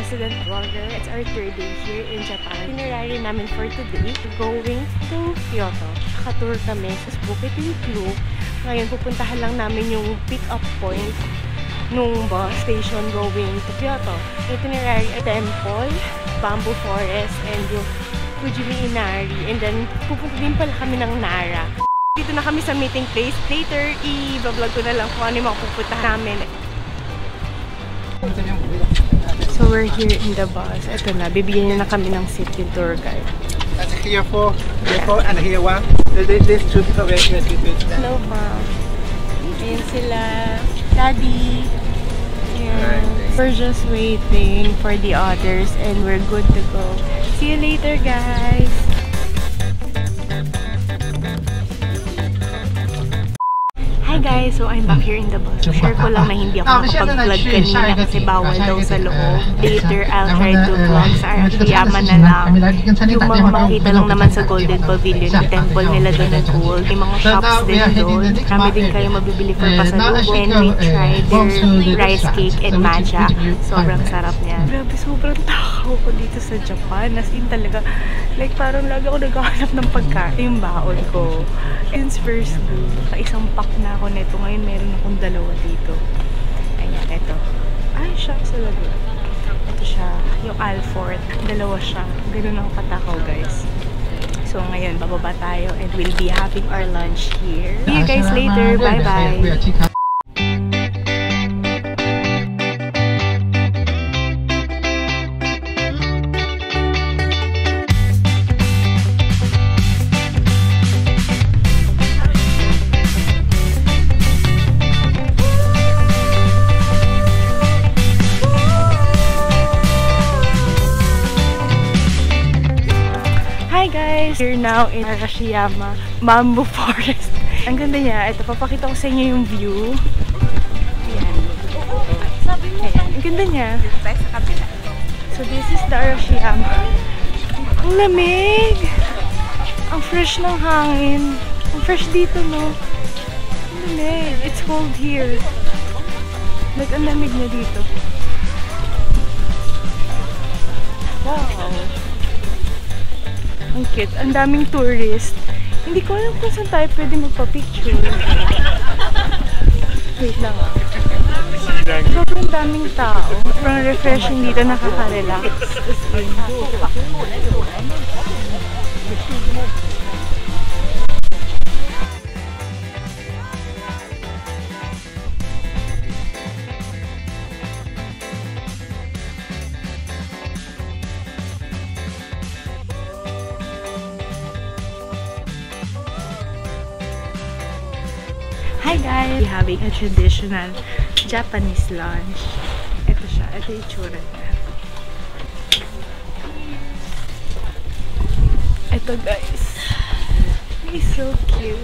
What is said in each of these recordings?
resident vlogger. It's our third day here in Japan. Itinerary namin for today, going to Kyoto. Naka-tour kami sa Bukit Lintlu. Ngayon, pupuntahan lang namin yung pick-up point nung bus station going to Kyoto. Itinerary, a temple, bamboo forest, and yung Fujimi Inari. And then, pupunta din pala kami ng Nara. Dito na kami sa meeting place. Later, i-vlog ko na lang kung ano yung mga pupunta namin. So, we're here in the bus. Ito na, bibigyan niya na kami ng seat yung tour guide. That's here for, and here one. This two people very good. Hello, ma'am. Ayan sila. Daddy. Ayan. We're just waiting for the others and we're good to go. See you later, guys. Hi guys! So I'm back here in the bus. So, share ko lang na hindi ako nakapag-vlog kanina kasi bawal daw sa loob. Later, I'll try to vlog sa Arashiyama na lang. Yung mga makita lang naman sa Golden Pavilion, yung temple nila doon na gold. May mga shops din doon. Marami din kayo mabibili for pasalubong. And we tried their rice cake and matcha. Sobrang sarap niya. Grabe, sobrang takaw ko dito sa Japan. As in talaga, like parang lagi ako naghahanap ng pagkain. Yung baon ko. Since first day, isang pack na ako neto. Ngayon meron akong dalawa dito. Ayan, ito. Ay, shucks talaga. Ito siya, yung Alfort. Dalawa siya. Ganun ako katakaw, guys. So, ngayon, bababa tayo and we'll be having our lunch here. See you guys later. Bye-bye. Hi guys! Here now in Arashiyama Bamboo Forest. Ang ganda niya. Ito, papakita ko sa inyo yung view. Ayan. Ayan. Ang ganda niya. So this is the Arashiyama. Ang lamig! Ang fresh ng hangin. Ang fresh dito, no? Ang lamig. It's cold here. Like, ang lamig niya dito. Wow! Ang cute. Ang daming tourist. Hindi ko alam kung saan tayo pwede magpa-picture. Wait lang. Sobrang daming tao. Sobrang refreshing dito. Nakaka-relax. Hi guys! We're having a traditional Japanese lunch. Ito siya. Ito yung itsura niya. Ito guys. It's so cute.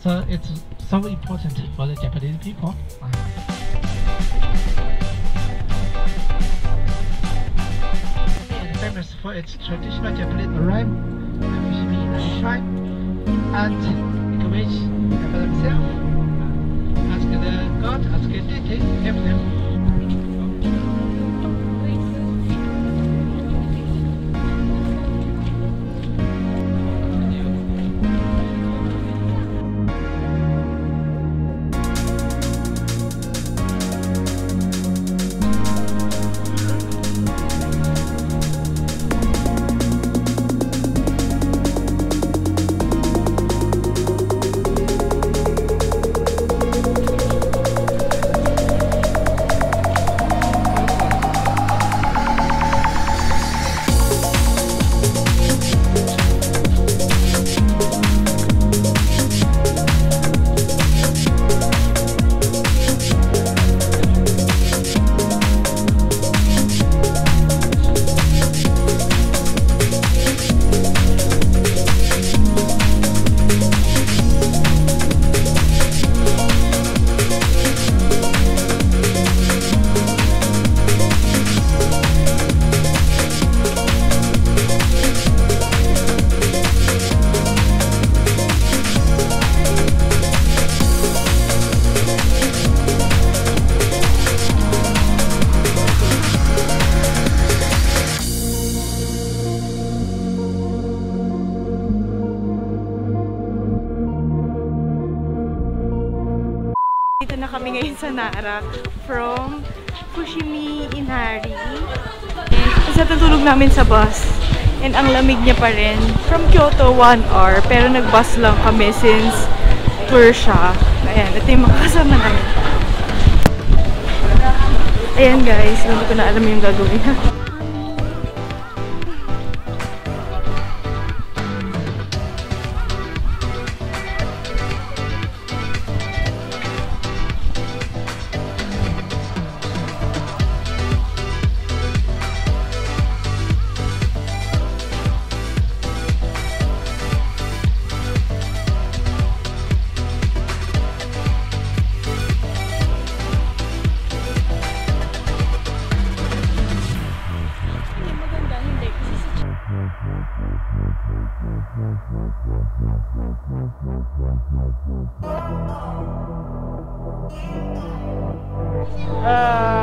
So it's so important for the Japanese people. It's famous for its traditional Japanese rhyme, Fujimi Shrine, and which for themselves ask the God, ask the deity, help them. ngayon sa Nara from Fushimi Inari. Isa natulog namin sa bus. And ang lamig niya pa rin. From Kyoto, 1 hour. Pero nag-bus lang kami since tour siya. Ayan, ito yung mga kasama namin. Ayan guys, hindi ko na alam yung gagawin.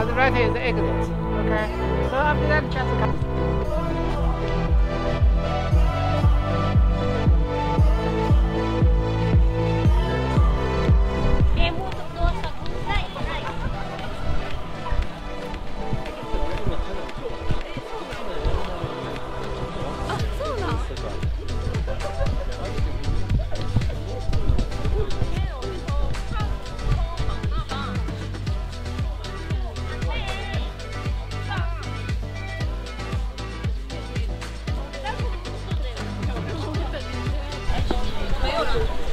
The right here is the exit. Okay. So after that, just a couple.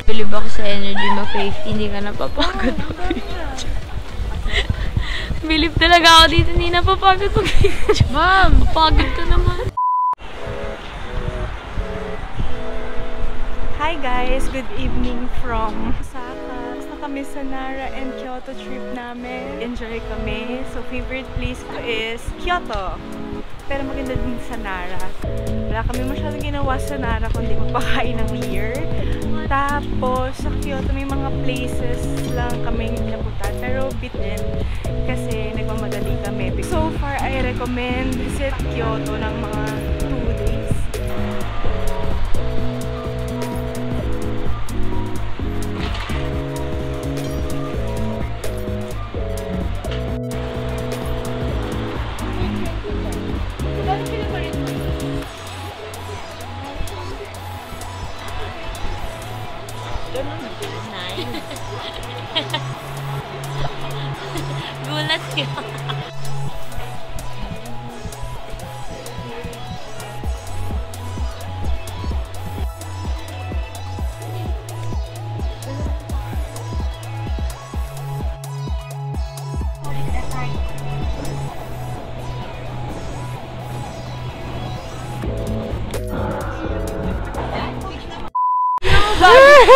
Bilib ako sa energy mo, Faith. Hindi ka napapagod mag-video. Bilib talaga ako dito, hindi napapagod mag-video. Ma'am, papagod ka naman. Hi guys! Good evening from Osaka. Basta kami sa Nara and Kyoto trip namin. Enjoy kami. So favorite place ko is Kyoto. Pero maganda din sa Nara. Wala kami masyadong ginawa sa Nara kundi magpakain ng beer. Tapos sa Kyoto may mga places lang kaming napunta. Pero bitin kasi nagmamadali kami. So far I recommend visit Kyoto ng mga 2 days. Gulat yun.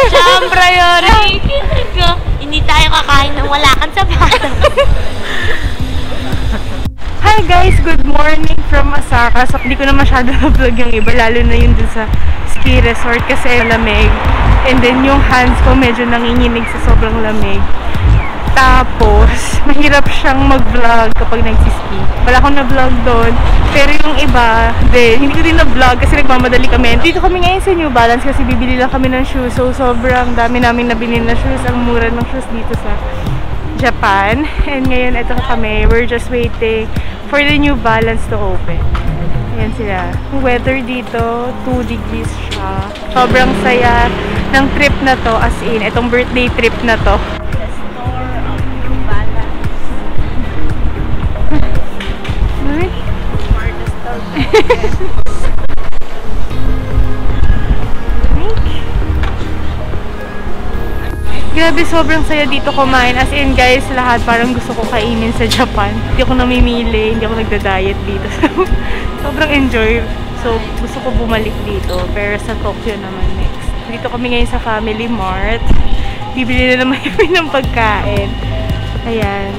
Siya ang priority. Hindi tayo kakain ng wala kang sapatos. Hi guys! Good morning from Osaka. So, hindi ko na masyado na-vlog yung iba, lalo na yun dun sa ski resort kasi lamig. And then yung hands ko medyo nanginginig sa sobrang lamig. Tapos, mahirap siyang mag-vlog kapag nagsiski. Wala akong na-vlog doon. Pero yung iba, hindi ko din na-vlog kasi nagmamadali kami. Dito kami ngayon sa New Balance kasi bibili lang kami ng shoes. So, sobrang dami namin nabili na shoes. Ang mura ng shoes dito sa Japan. And ngayon, ito kami. We're just waiting for the New Balance to open. Ayan sila. Yung weather dito, 2 degrees siya. Sobrang saya ng trip na to. As in, itong birthday trip na to. Grabe, sobrang saya dito kumain. As in, guys, lahat parang gusto ko kainin sa Japan. Hindi ako namimili, hindi ako nagda-diet dito. Sobrang enjoy. So, gusto ko bumalik dito. Pero sa Tokyo naman next. Dito kami ngayon sa Family Mart. Bibili na naman kami ng pagkain. Ayan.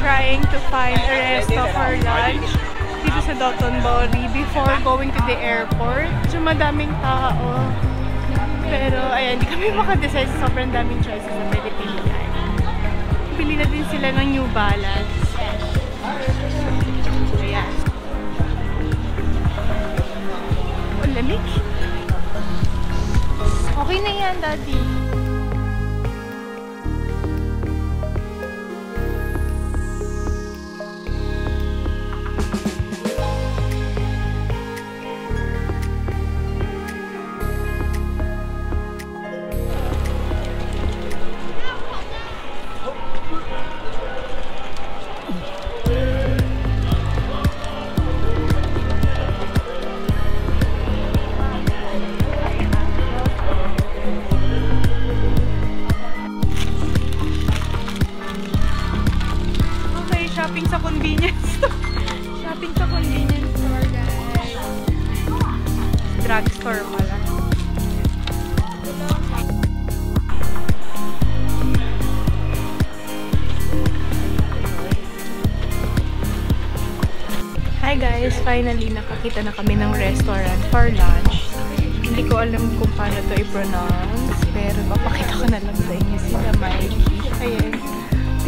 trying to find a resto for lunch dito sa Dotonbori before going to the airport. So madaming tao. Pero ayan, hindi kami makadecide sa sobrang daming choices na pwede pilihan. Pili na din sila ng New Balance. Ayan. Oh, lamig. Okay na yan, Daddy. Shopping sa convenience store. Shopping sa convenience store, guys. Drugstore pala. Hi guys! Finally, nakakita na kami ng restaurant for lunch. Hindi ko alam kung paano to i-pronounce, pero papakita ko na lang sa inyo sila Mikey. Ayan.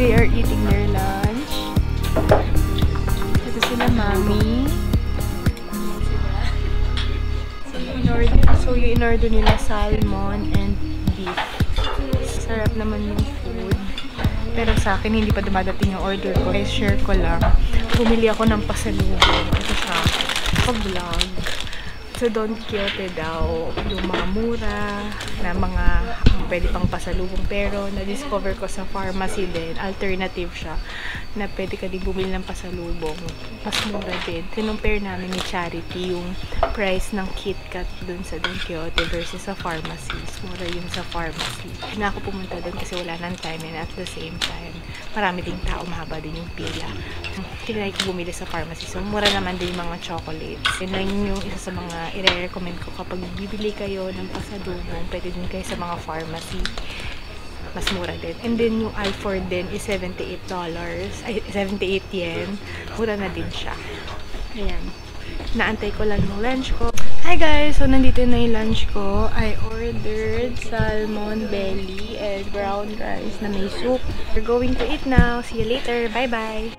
They are eating their lunch. Ito sila Mami. So yung in-order nila salmon and beef. Sarap naman yung food. Pero sa akin hindi pa dumadating yung order ko. Kaya share ko lang. Bumili ako ng pasalubong. Ito siya. Pag-vlog. So Don Quixote daw yung mga mura na mga pwede pang pasalubong, pero na-discover ko sa pharmacy din, alternative siya na pwede ka din bumili ng pasalubong, mas mura din. Kinumpare namin ni Charity yung price ng KitKat dun sa Don Quixote versus sa pharmacy. Mura yun sa pharmacy. Na ako pumunta dun kasi wala nang time, and at the same time marami ding tao, mahaba din yung pila. Tinry ko bumili sa pharmacy, so mura naman din yung mga chocolates. Yun lang yung isa sa mga i-recommend ko kapag bibili kayo ng pasalubong, pwede din kayo sa mga pharmacy, mas mura din. And then yung Alford din is $78, ay 78 yen. Mura na din siya. Ayan. Naantay ko lang yung lunch ko. Hi guys! So nandito na yung lunch ko. I ordered salmon belly and brown rice na may soup. We're going to eat now. See you later. Bye bye!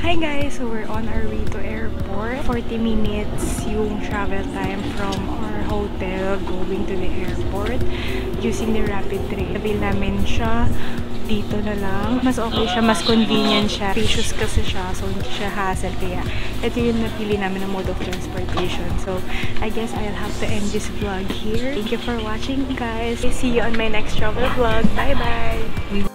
Hi guys! So we're on our way to airport. 40 minutes yung travel time from our hotel going to the airport using the rapid train. Sabi namin siya dito na lang. Mas okay siya, mas convenient siya. Spacious kasi siya, so hindi siya hassle. Kaya ito yung napili namin ng mode of transportation. So I guess I'll have to end this vlog here. Thank you for watching guys. See you on my next travel vlog. Bye bye!